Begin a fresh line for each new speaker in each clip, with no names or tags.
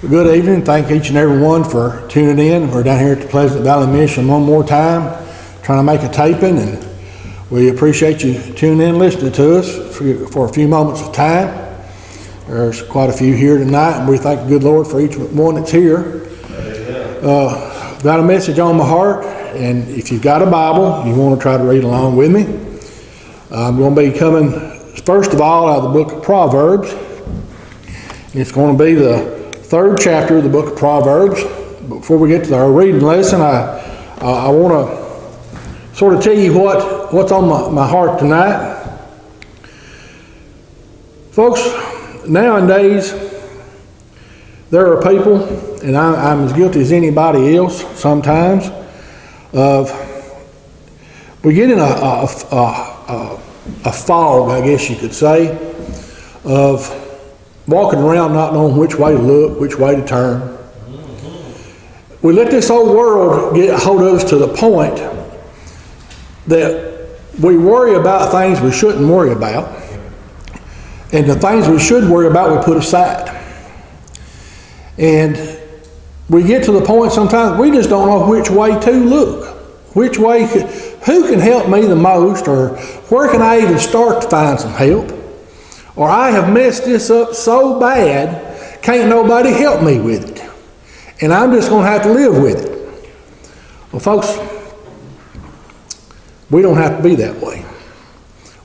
Good evening. Thank each and every one for tuning in. We're down here at the Pleasant Valley Mission one more time, trying to make a taping, and we appreciate you tuning in and listening to us for a few moments of time. There's quite a few here tonight, and we thank the good Lord for each one that's here. Got a message on my heart, and if you've got a Bible, you want to try to read along with me. I'm going to be coming, first of all, out of the book of Proverbs. It's going to be the third chapter of the book of Proverbs. Before we get to our reading lesson, I want to sort of tell you what's on my heart tonight. Folks, nowadays, there are people, and I'm as guilty as anybody else sometimes, we get in a fog, I guess you could say, of walking around not knowing which way to look, which way to turn. We let this old world get a hold of us to the point that we worry about things we shouldn't worry about, and the things we should worry about we put aside. And we get to the point sometimes we just don't know which way to look. Who can help me the most, or where can I even start to find some help? Or I have messed this up so bad, can't nobody help me with it. And I'm just going to have to live with it. Well, folks, we don't have to be that way.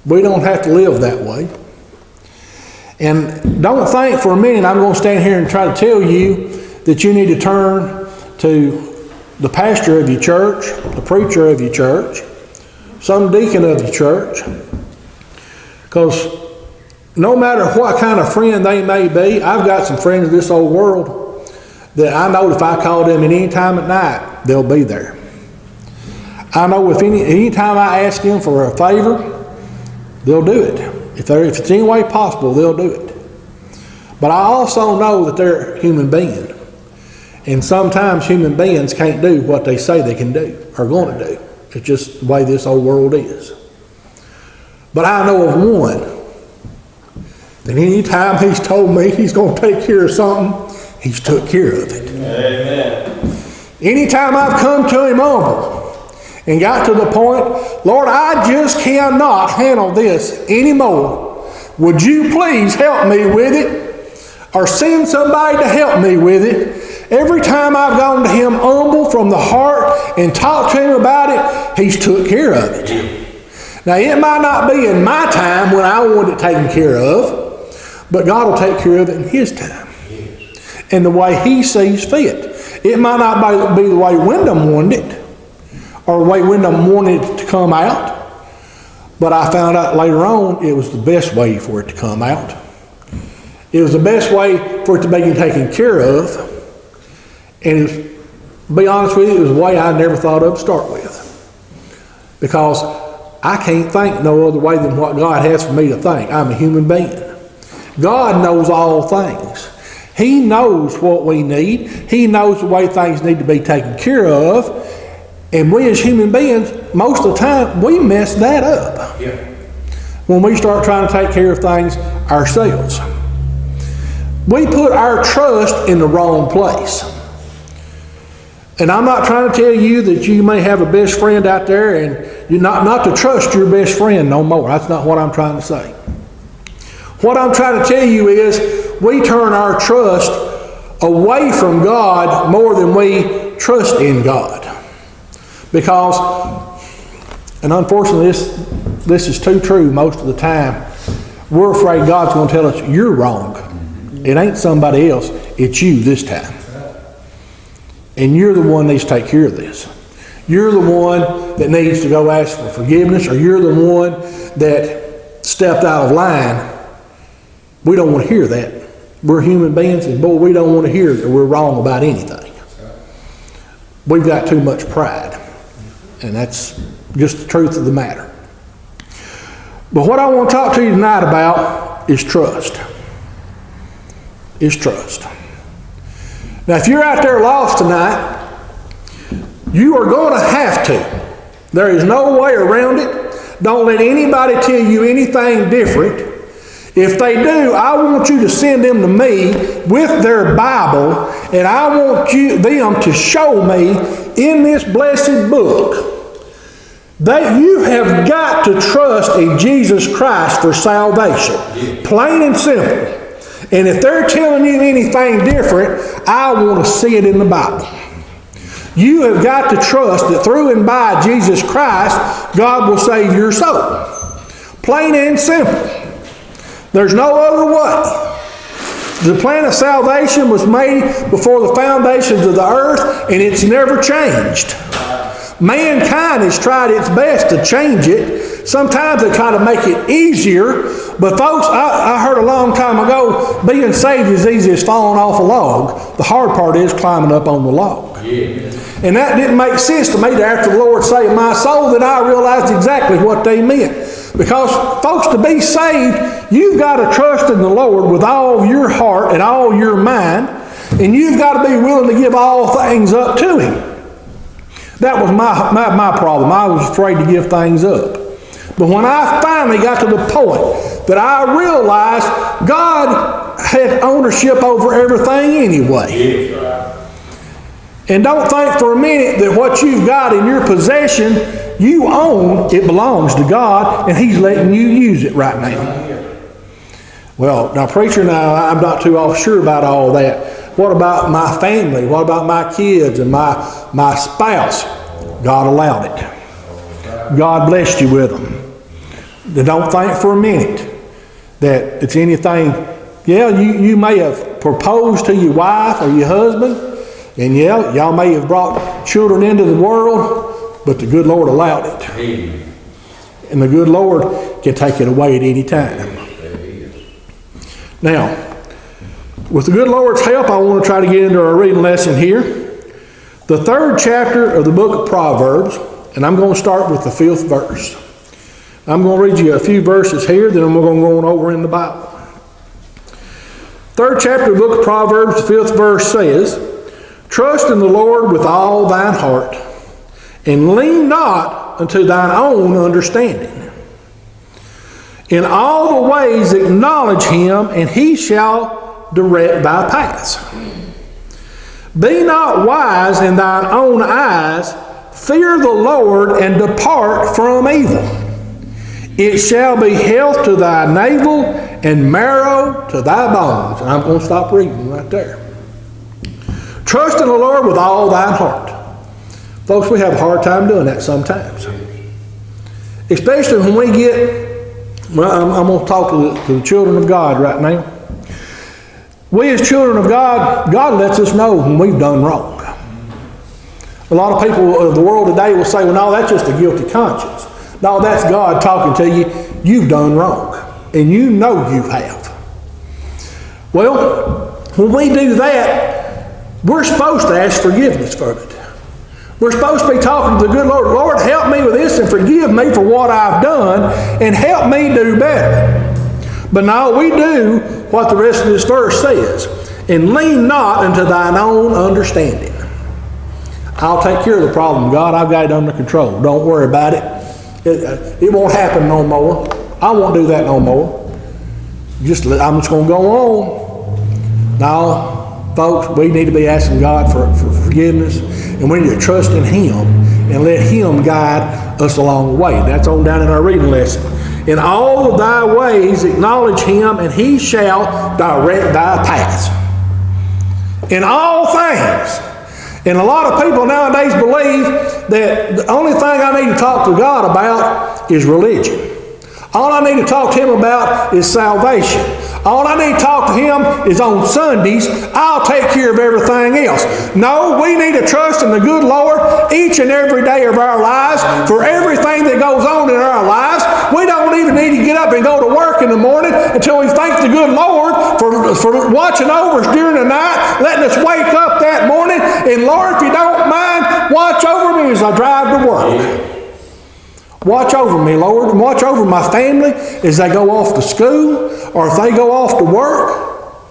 We don't have to live that way. And don't think for a minute I'm going to stand here and try to tell you that you need to turn to the pastor of your church, the preacher of your church, some deacon of your church, because no matter what kind of friend they may be, I've got some friends of this old world that I know if I call them at any time at night, they'll be there. I know if any time I ask them for a favor, they'll do it. If it's any way possible, they'll do it. But I also know that they're human beings. And sometimes human beings can't do what they say they can do, or going to do. It's just the way this old world is. But I know of one, and any time he's told me he's going to take care of something, he's took care of it. Amen. Anytime I've come to him humble and got to the point, Lord, I just cannot handle this anymore. Would you please help me with it? Or send somebody to help me with it. Every time I've gone to him humble from the heart and talked to him about it, he's took care of it. Now, it might not be in my time when I want it taken care of, but God will take care of it in his time. And the way he sees fit. It might not be the way Wyndom wanted it, or the way Wyndom wanted it to come out, but I found out later on it was the best way for it to come out. It was the best way for it to be taken care of. And to be honest with you, it was a way I never thought of to start with. Because I can't think no other way than what God has for me to think. I'm a human being. God knows all things. He knows what we need. He knows the way things need to be taken care of. And we as human beings, most of the time, we mess that up. Yeah. When we start trying to take care of things ourselves. We put our trust in the wrong place. And I'm not trying to tell you that you may have a best friend out there and you're not to trust your best friend no more. That's not what I'm trying to say. What I'm trying to tell you is we turn our trust away from God more than we trust in God. Because, and unfortunately this is too true most of the time, we're afraid God's going to tell us you're wrong. It ain't somebody else, it's you this time. And you're the one that needs to take care of this. You're the one that needs to go ask for forgiveness, or you're the one that stepped out of line. We don't want to hear that. We're human beings, and boy, we don't want to hear that we're wrong about anything. We've got too much pride. And that's just the truth of the matter. But what I want to talk to you tonight about is trust. Is trust. Now, if you're out there lost tonight, you are going to have to. There is no way around it. Don't let anybody tell you anything different. If they do, I want you to send them to me with their Bible, and I want them to show me in this blessed book that you have got to trust in Jesus Christ for salvation. Plain and simple. And if they're telling you anything different, I want to see it in the Bible. You have got to trust that through and by Jesus Christ, God will save your soul. Plain and simple. There's no other way. The plan of salvation was made before the foundations of the earth, and it's never changed. Mankind has tried its best to change it. Sometimes they try to make it easier. But folks, I heard a long time ago, being saved is easy as falling off a log. The hard part is climbing up on the log. Yeah. And that didn't make sense to me. After the Lord saved my soul, then I realized exactly what they meant. Because, folks, to be saved, you've got to trust in the Lord with all your heart and all your mind. And you've got to be willing to give all things up to Him. That was my problem. I was afraid to give things up. But when I finally got to the point that I realized God had ownership over everything anyway. And don't think for a minute that what you've got in your possession, you own. It belongs to God, and He's letting you use it right now. Well, now, preacher, I'm not too sure about all that. What about my family? What about my kids and my spouse? God allowed it. God blessed you with them. Don't think for a minute that it's anything. Yeah, you may have proposed to your wife or your husband, and yeah, y'all may have brought children into the world, but the good Lord allowed it. Amen. And the good Lord can take it away at any time. Now, with the good Lord's help, I want to try to get into our reading lesson here. The 3rd chapter of the book of Proverbs, and I'm going to start with the 5th verse. I'm going to read you a few verses here, then we're going to go on over in the Bible. 3rd chapter of the book of Proverbs, the 5th verse says, "Trust in the Lord with all thine heart, and lean not unto thine own understanding. In all the ways acknowledge Him, and He shall direct thy paths. Be not wise in thine own eyes. Fear the Lord, and depart from evil. It shall be health to thy navel, and marrow to thy bones." And I'm going to stop reading right there. Trust in the Lord with all thine heart. Folks, we have a hard time doing that sometimes. Especially when we get, well, I'm going to talk to the children of God right now. We as children of God, God lets us know when we've done wrong. A lot of people of the world today will say, well, no, that's just a guilty conscience. No, that's God talking to you. You've done wrong. And you know you have. Well, when we do that, we're supposed to ask forgiveness for it. We're supposed to be talking to the good Lord. Lord, help me with this and forgive me for what I've done and help me do better. But no, we do what the rest of this verse says. And lean not unto thine own understanding. I'll take care of the problem, God. I've got it under control. Don't worry about it. It won't happen no more. I won't do that no more. I'm just going to go on. No, folks, we need to be asking God for forgiveness. And we need to trust in Him and let Him guide us along the way. That's on down in our reading lesson. In all of thy ways acknowledge Him, and He shall direct thy paths. In all things. And a lot of people nowadays believe that the only thing I need to talk to God about is religion. All I need to talk to Him about is salvation. All I need to talk to Him is on Sundays. I'll take care of everything else. No, we need to trust in the good Lord each and every day of our lives for everything that goes on in our lives. We don't even need to get up and go to work in the morning until we thank the good Lord for watching over us during the night, letting us wake up that morning. And Lord, if you don't mind, watch over me as I drive to work. Watch over me, Lord, and watch over my family as they go off to school or if they go off to work.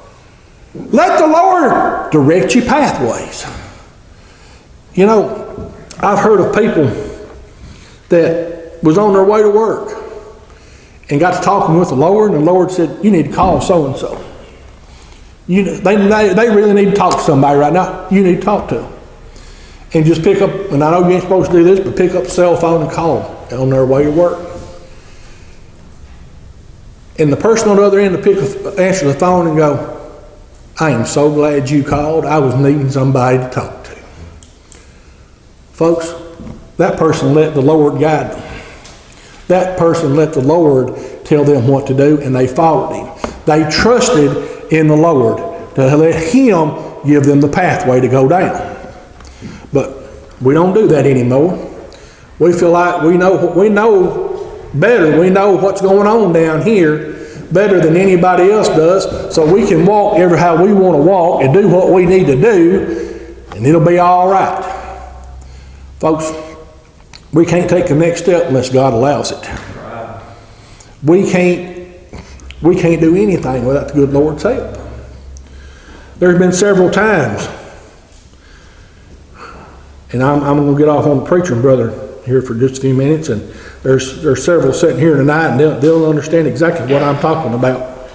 Let the Lord direct your pathways. You know, I've heard of people that was on their way to work and got to talking with the Lord, and the Lord said, you need to call so-and-so. They really need to talk to somebody right now. You need to talk to them. And just pick up, and I know you ain't supposed to do this, but pick up the cell phone and call them on their way to work. And the person on the other end will answer the phone and go, I am so glad you called. I was needing somebody to talk to. Folks, that person let the Lord guide them. That person let the Lord tell them what to do, and they followed him. They trusted in the Lord to let him give them the pathway to go down. But we don't do that anymore. We feel like we know better. We know what's going on down here better than anybody else does, so we can walk how we want to walk and do what we need to do, and it'll be all right. Folks, we can't take the next step unless God allows it. We can't do anything without the good Lord's help. There's been several times, and I'm going to get off on the preacher brother here for just a few minutes, and there's several sitting here tonight, and they'll understand exactly what I'm talking about.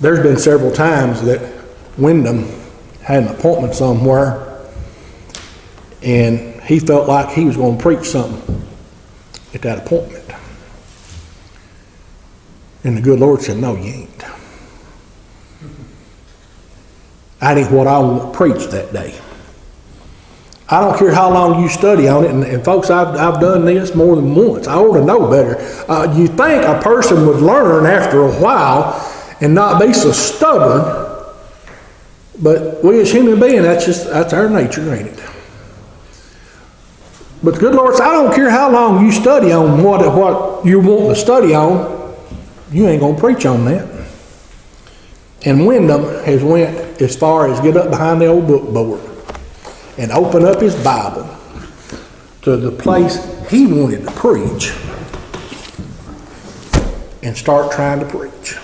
There's been several times that Wyndom had an appointment somewhere, and he felt like he was going to preach something at that appointment. And the good Lord said, no, you ain't. That ain't what I want to preach that day. I don't care how long you study on it, and folks, I've done this more than once. I ought to know better. You think a person would learn after a while and not be so stubborn, but we as human beings, that's our nature, ain't it? But the good Lord said, I don't care how long you study on what you want to study on, you ain't going to preach on that. And Wyndom has went as far as get up behind the old book board and open up his Bible to the place he wanted to preach and start trying to preach.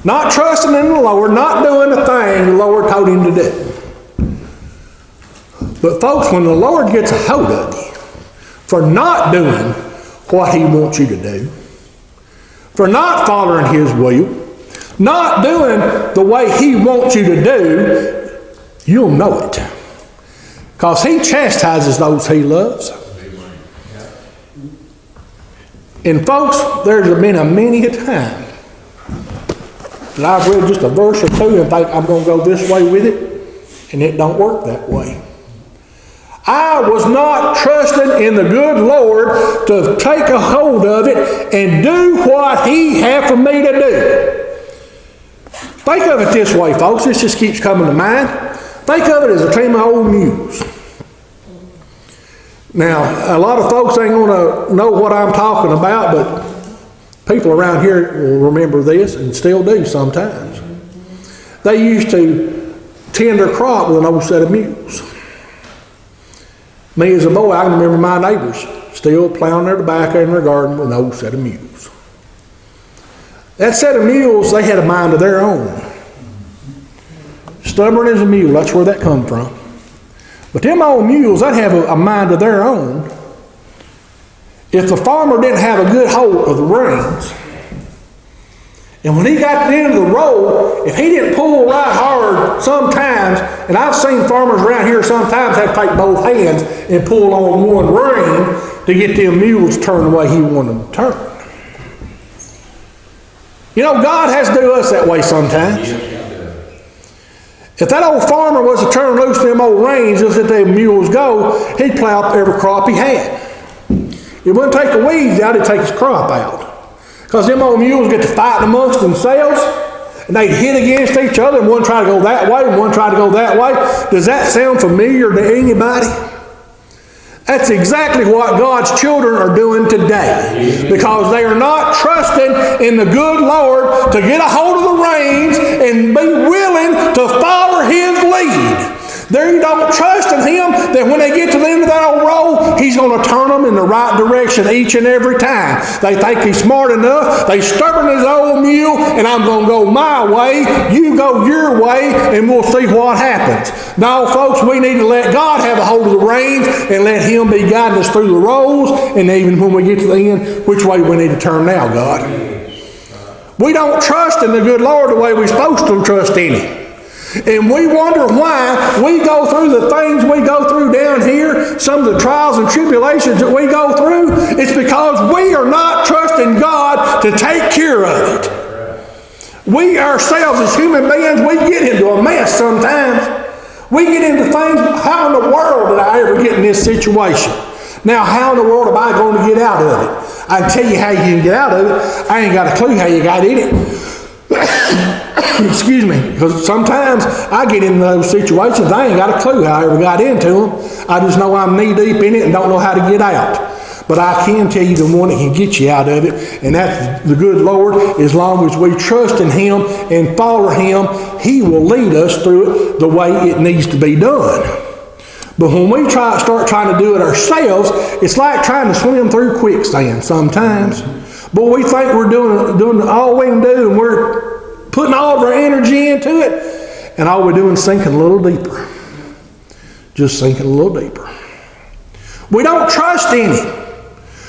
Not trusting in the Lord, not doing the thing the Lord told him to do. But folks, when the Lord gets a hold of you for not doing what he wants you to do, for not following his will, not doing the way he wants you to do, you'll know it. Because he chastises those he loves. And folks, there's been many a time that I've read just a verse or two and think I'm going to go this way with it, and it don't work that way. I was not trusting in the good Lord to take a hold of it and do what he had for me to do. Think of it this way, folks. This just keeps coming to mind. Think of it as a team of old mules. Now, a lot of folks ain't going to know what I'm talking about, but people around here will remember this and still do sometimes. They used to tend their crop with an old set of mules. Me as a boy, I can remember my neighbors still plowing their tobacco in their garden with an old set of mules. That set of mules, they had a mind of their own. Stubborn as a mule, that's where that come from. But them old mules, they'd have a mind of their own. If the farmer didn't have a good hold of the reins, and when he got to the end of the road, if he didn't pull right hard sometimes, and I've seen farmers around here sometimes have to take both hands and pull on one rein to get them mules turned the way he wanted them to turn. You know, God has to do us that way sometimes. If that old farmer was to turn loose them old reins, just let them mules go, he'd plow up every crop he had. It wouldn't take the weeds out, it'd take his crop out. Because them old mules get to fighting amongst themselves, and they'd hit against each other, and one try to go that way, and one try to go that way. Does that sound familiar to anybody? That's exactly what God's children are doing today. Because they are not trusting in the good Lord to get a hold of the reins and be willing to follow his lead. They don't trust in Him that when they get to the end of that old road, He's going to turn them in the right direction each and every time. They think He's smart enough. They stubborn as an old mule, and I'm going to go my way. You go your way, and we'll see what happens. No, folks, we need to let God have a hold of the reins and let Him be guiding us through the roads, and even when we get to the end, which way we need to turn now, God. We don't trust in the good Lord the way we're supposed to trust in Him. And we wonder why we go through the things we go through down here, some of the trials and tribulations that we go through. It's because we are not trusting God to take care of it. We ourselves as human beings, we get into a mess sometimes. We get into things, how in the world did I ever get in this situation? Now, how in the world am I going to get out of it? I can tell you how you can get out of it. I ain't got a clue how you got in it. Excuse me, because sometimes I get in those situations, I ain't got a clue how I ever got into them. I just know I'm knee deep in it and don't know how to get out. But I can tell you the one that can get you out of it, and that's the good Lord. As long as we trust in Him and follow Him, He will lead us through it the way it needs to be done. But when we start trying to do it ourselves, it's like trying to swim through quicksand sometimes. But we think we're doing all we can do, and we're putting all of our energy into it, and all we're doing is sinking a little deeper. Just sinking a little deeper. We don't trust in Him.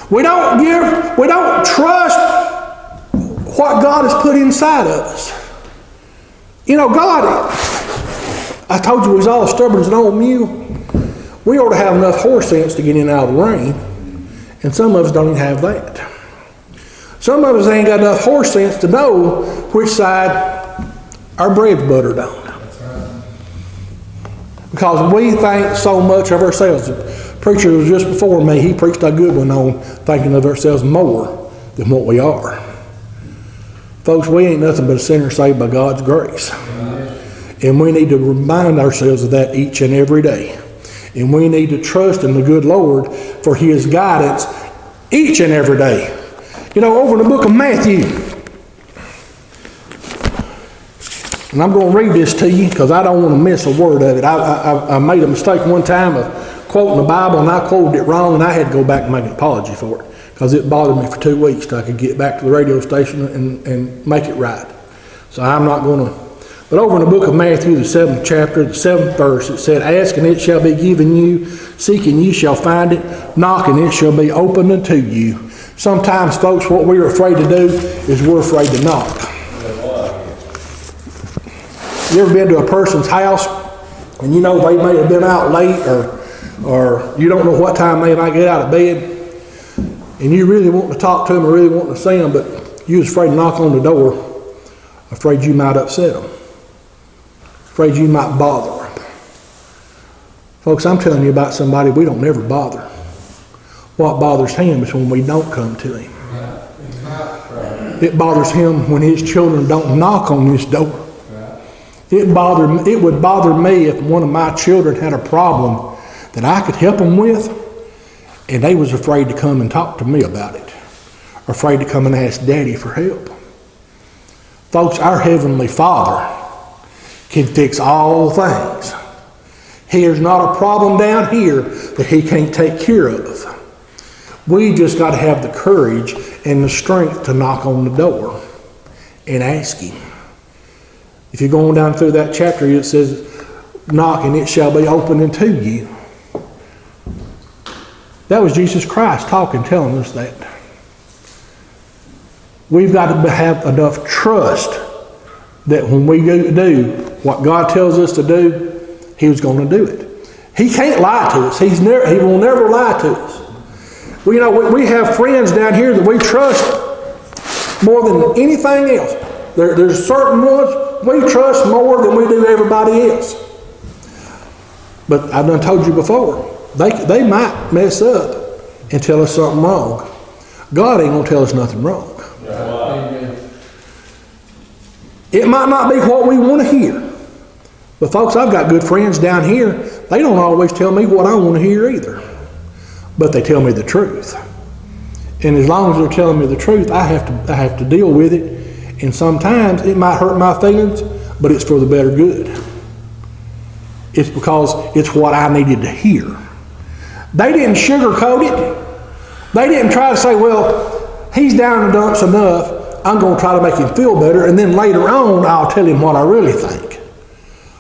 We don't trust what God has put inside of us. You know, God, I told you He's all stubborn as an old mule. We ought to have enough horse sense to get in and out of the rain, and some of us don't even have that. Some of us ain't got enough horse sense to know which side our bread's buttered on. Because we think so much of ourselves. The preacher was just before me, he preached a good one on thinking of ourselves more than what we are. Folks, we ain't nothing but a sinner saved by God's grace. And we need to remind ourselves of that each and every day. And we need to trust in the good Lord for His guidance each and every day. You know, over in the book of Matthew, and I'm going to read this to you because I don't want to miss a word of it. I made a mistake one time of quoting the Bible, and I quoted it wrong, and I had to go back and make an apology for it because it bothered me for 2 weeks till I could get back to the radio station and make it right. So I'm not going to. But over in the book of Matthew, the 7th chapter, the 7th verse, it said, "Ask and it shall be given you, seek and you shall find it, knock and it shall be opened unto you." Sometimes, folks, what we're afraid to do is we're afraid to knock. You ever been to a person's house and you know they may have been out late or you don't know what time they might get out of bed and you really want to talk to them or really want to see them, but you was afraid to knock on the door, afraid you might upset them, afraid you might bother them. Folks, I'm telling you about somebody we don't never bother. What bothers Him is when we don't come to Him. It bothers Him when His children don't knock on His door. It would bother me if one of my children had a problem that I could help them with, and they was afraid to come and talk to me about it, or afraid to come and ask Daddy for help. Folks, our Heavenly Father can fix all things. There's not a problem down here that He can't take care of. We just got to have the courage and the strength to knock on the door and ask Him. If you're going down through that chapter, it says, "Knock and it shall be opened unto you." That was Jesus Christ talking, telling us that. We've got to have enough trust that when we do what God tells us to do, He was going to do it. He can't lie to us. He will never lie to us. We have friends down here that we trust more than anything else. There's certain ones we trust more than we do everybody else. But I've done told you before, they might mess up and tell us something wrong. God ain't going to tell us nothing wrong. It might not be what we want to hear. But folks, I've got good friends down here. They don't always tell me what I want to hear either. But they tell me the truth. And as long as they're telling me the truth, I have to deal with it. And sometimes it might hurt my feelings, but it's for the better good. It's because it's what I needed to hear. They didn't sugarcoat it. They didn't try to say, well, he's down in the dumps enough, I'm going to try to make him feel better, and then later on I'll tell him what I really think.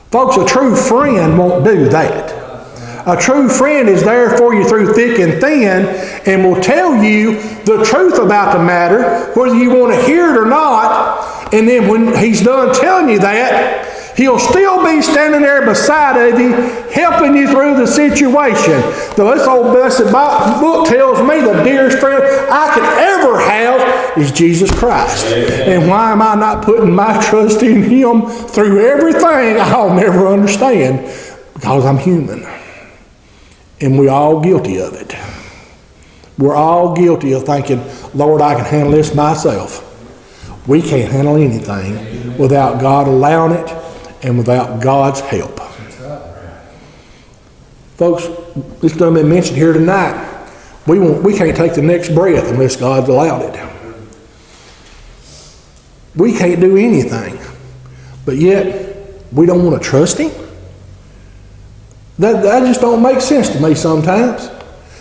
Folks, a true friend won't do that. A true friend is there for you through thick and thin and will tell you the truth about the matter, whether you want to hear it or not. And then when he's done telling you that, he'll still be standing there beside of you, helping you through the situation. This old blessed book tells me the dearest friend I could ever have is Jesus Christ. And why am I not putting my trust in him through everything I'll never understand? Because I'm human. And we're all guilty of it. We're all guilty of thinking, Lord, I can handle this myself. We can't handle anything without God allowing it and without God's help. Folks, it's done been mentioned here tonight. We can't take the next breath unless God's allowed it. We can't do anything. But yet, we don't want to trust him? That just don't make sense to me sometimes.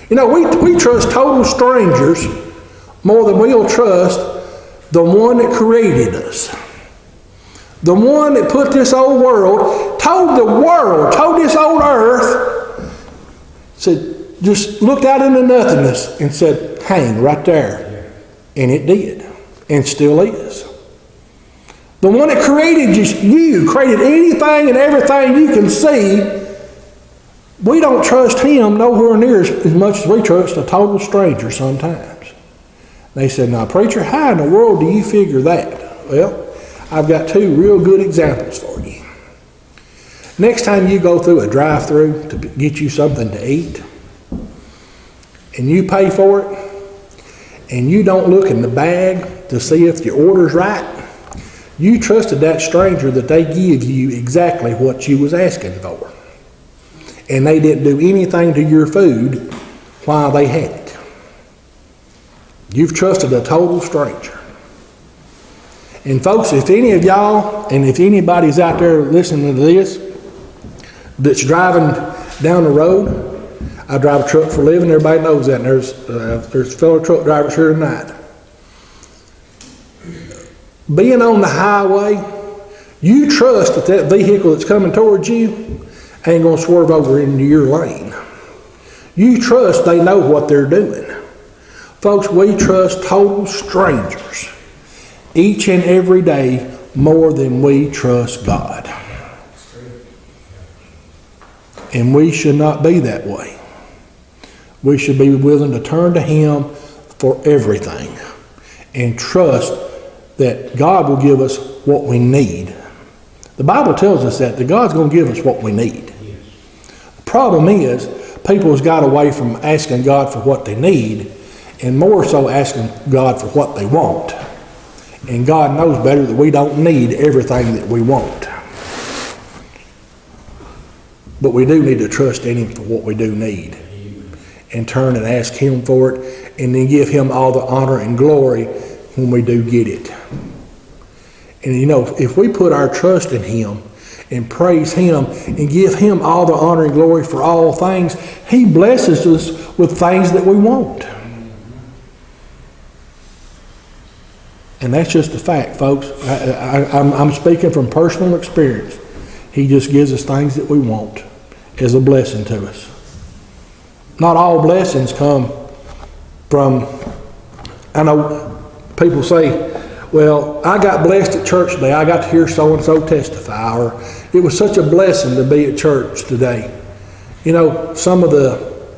You know, we trust total strangers more than we'll trust the one that created us. The one that put this old world, told this old earth, said, just looked out into nothingness and said, hang right there. And it did. And still is. The one that created you, created anything and everything you can see. We don't trust him nowhere near as much as we trust a total stranger sometimes. They said, now preacher, how in the world do you figure that? Well, I've got two real good examples for you. Next time you go through a drive-through to get you something to eat, and you pay for it, and you don't look in the bag to see if your order's right, you trusted that stranger that they give you exactly what you was asking for. And they didn't do anything to your food while they had it. You've trusted a total stranger. And folks, if any of y'all, and if anybody's out there listening to this, that's driving down the road, I drive a truck for a living, everybody knows that, and there's fellow truck drivers here tonight. Being on the highway, you trust that vehicle that's coming towards you ain't going to swerve over into your lane. You trust they know what they're doing. Folks, we trust total strangers each and every day more than we trust God. And we should not be that way. We should be willing to turn to him for everything and trust that God will give us what we need. The Bible tells us that God's going to give us what we need. The problem is, people has got away from asking God for what they need and more so asking God for what they want. And God knows better that we don't need everything that we want. But we do need to trust in him for what we do need. And turn and ask him for it and then give him all the honor and glory when we do get it. And you know, if we put our trust in him and praise him and give him all the honor and glory for all things, he blesses us with things that we want. And that's just a fact, folks. I'm speaking from personal experience. He just gives us things that we want as a blessing to us. Not all blessings come from, I know people say, well, I got blessed at church today. I got to hear so-and-so testify. Or it was such a blessing to be at church today. You know, some of the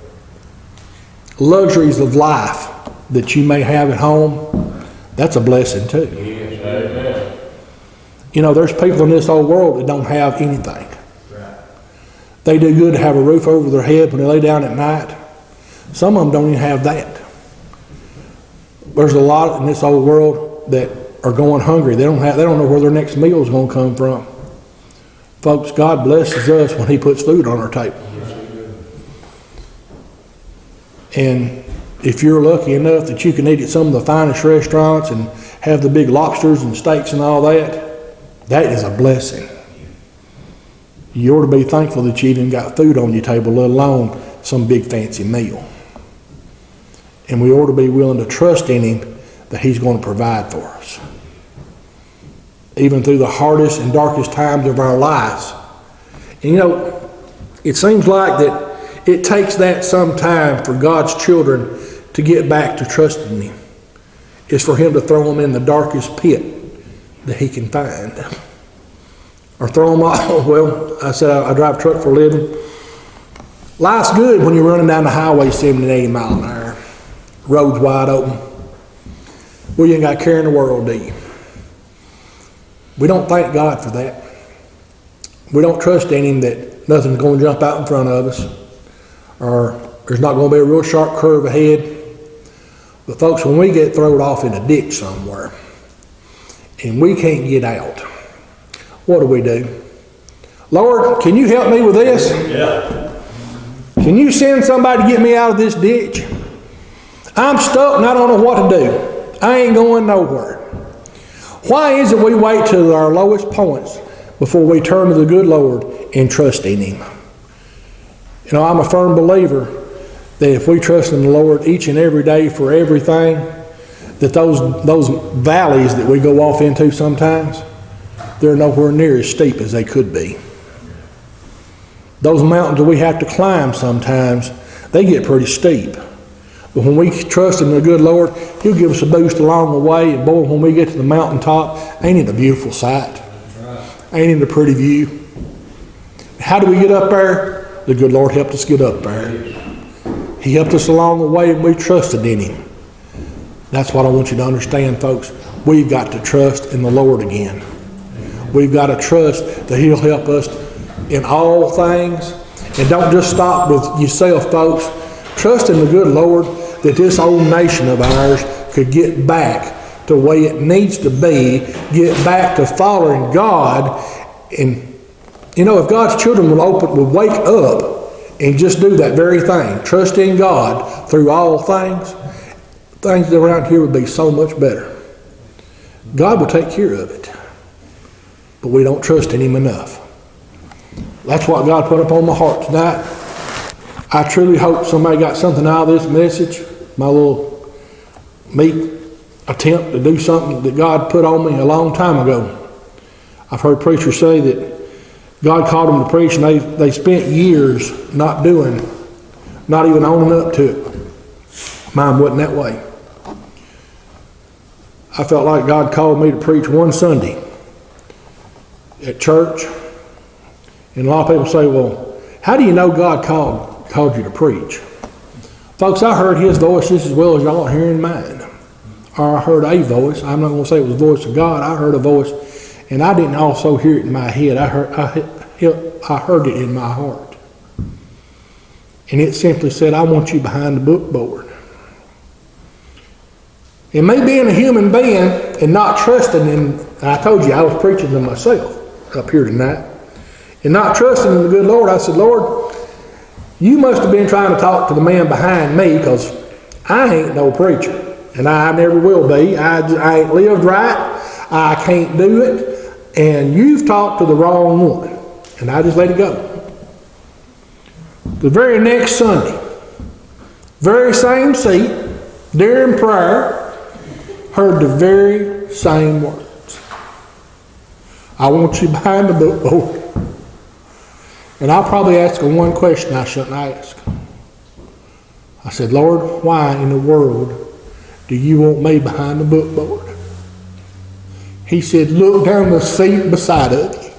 luxuries of life that you may have at home, that's a blessing too. Yes, you know, there's people in this old world that don't have anything. Right. They do good to have a roof over their head when they lay down at night. Some of them don't even have that. There's a lot in this old world that are going hungry. They don't know where their next meal is going to come from. Folks, God blesses us when he puts food on our table. And if you're lucky enough that you can eat at some of the finest restaurants and have the big lobsters and steaks and all that, that is a blessing. You ought to be thankful that you even got food on your table, let alone some big fancy meal. And we ought to be willing to trust in Him that He's going to provide for us. Even through the hardest and darkest times of our lives. And you know, it seems like that it takes that some time for God's children to get back to trusting Him. It's for Him to throw them in the darkest pit that He can find. Or throw them off. Well, I said I drive a truck for a living. Life's good when you're running down the highway 70 and 80 miles an hour. Roads wide open. Well, you ain't got a care in the world, do you? We don't thank God for that. We don't trust in Him that nothing's going to jump out in front of us. Or there's not going to be a real sharp curve ahead. But folks, when we get thrown off in a ditch somewhere and we can't get out, what do? Lord, can you help me with this?
Yeah.
Can you send somebody to get me out of this ditch? I'm stuck and I don't know what to do. I ain't going nowhere. Why is it we wait till our lowest points before we turn to the good Lord and trust in Him? You know, I'm a firm believer that if we trust in the Lord each and every day for everything, that those valleys that we go off into sometimes, they're nowhere near as steep as they could be. Those mountains that we have to climb sometimes, they get pretty steep. But when we trust in the good Lord, He'll give us a boost along the way. And boy, when we get to the mountaintop, ain't it a beautiful sight? Ain't it a pretty view? How do we get up there? The good Lord helped us get up there. He helped us along the way and we trusted in Him. That's what I want you to understand, folks. We've got to trust in the Lord again. We've got to trust that He'll help us in all things. And don't just stop with yourself, folks. Trust in the good Lord that this old nation of ours could get back to the way it needs to be, get back to following God. And, you know, if God's children would wake up and just do that very thing, trust in God through all things, things around here would be so much better. God will take care of it. But we don't trust in Him enough. That's what God put up on my heart tonight. I truly hope somebody got something out of this message. My little meek attempt to do something that God put on me a long time ago. I've heard preachers say that God called them to preach and they spent years not even owning up to it. Mine wasn't that way. I felt like God called me to preach one Sunday at church. And a lot of people say, well, how do you know God called you to preach? Folks, I heard His voice just as well as y'all are hearing mine. Or I heard a voice. I'm not going to say it was the voice of God. I heard a voice, and I didn't also hear it in my head. I heard it in my heart. And it simply said, I want you behind the bookboard. And me being a human being and not trusting in, and I told you I was preaching to myself up here tonight, and not trusting in the good Lord, I said, Lord, you must have been trying to talk to the man behind me, because I ain't no preacher, and I never will be. I ain't lived right. I can't do it, and you've talked to the wrong one. And I just let it go. The very next Sunday, very same seat, during prayer, heard the very same words. I want you behind the bookboard. And I'll probably ask her one question I shouldn't ask. I said, Lord, why in the world do you want me behind the bookboard? He said, look down the seat beside of you.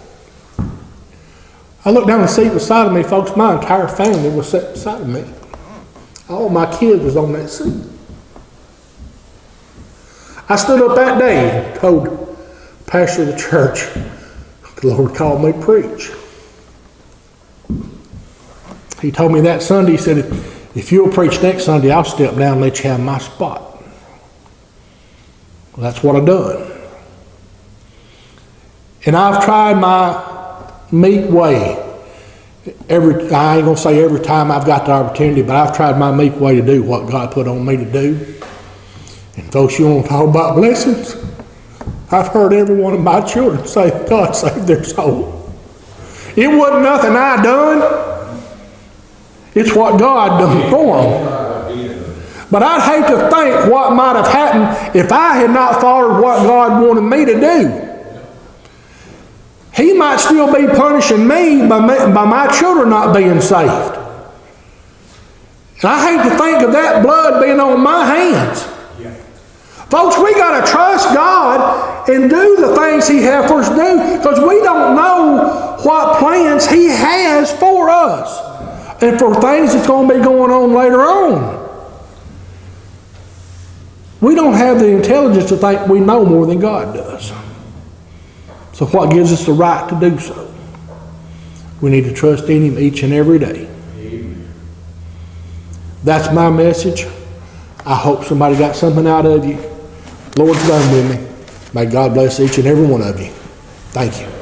I looked down the seat beside of me, folks. My entire family was sitting beside of me. All my kids was on that seat. I stood up that day and told the pastor of the church, the Lord called me to preach. He told me that Sunday, he said, if you'll preach next Sunday, I'll step down and let you have my spot. Well, that's what I've done. And I've tried my meek way. I ain't going to say every time I've got the opportunity, but I've tried my meek way to do what God put on me to do. And folks, you want to talk about blessings? I've heard every one of my children say God saved their soul. It wasn't nothing I done. It's what God done for them. But I'd hate to think what might have happened if I had not followed what God wanted me to do. He might still be punishing me by my children not being saved. And I hate to think of that blood being on my hands. Folks, we got to trust God and do the things He has for us to do, because we don't know what plans He has for us and for things that's going to be going on later on. We don't have the intelligence to think we know more than God does. So what gives us the right to do so? We need to trust in Him each and every day. Amen. That's my message. I hope somebody got something out of you. Lord's done with me. May God bless each and every one of you. Thank you.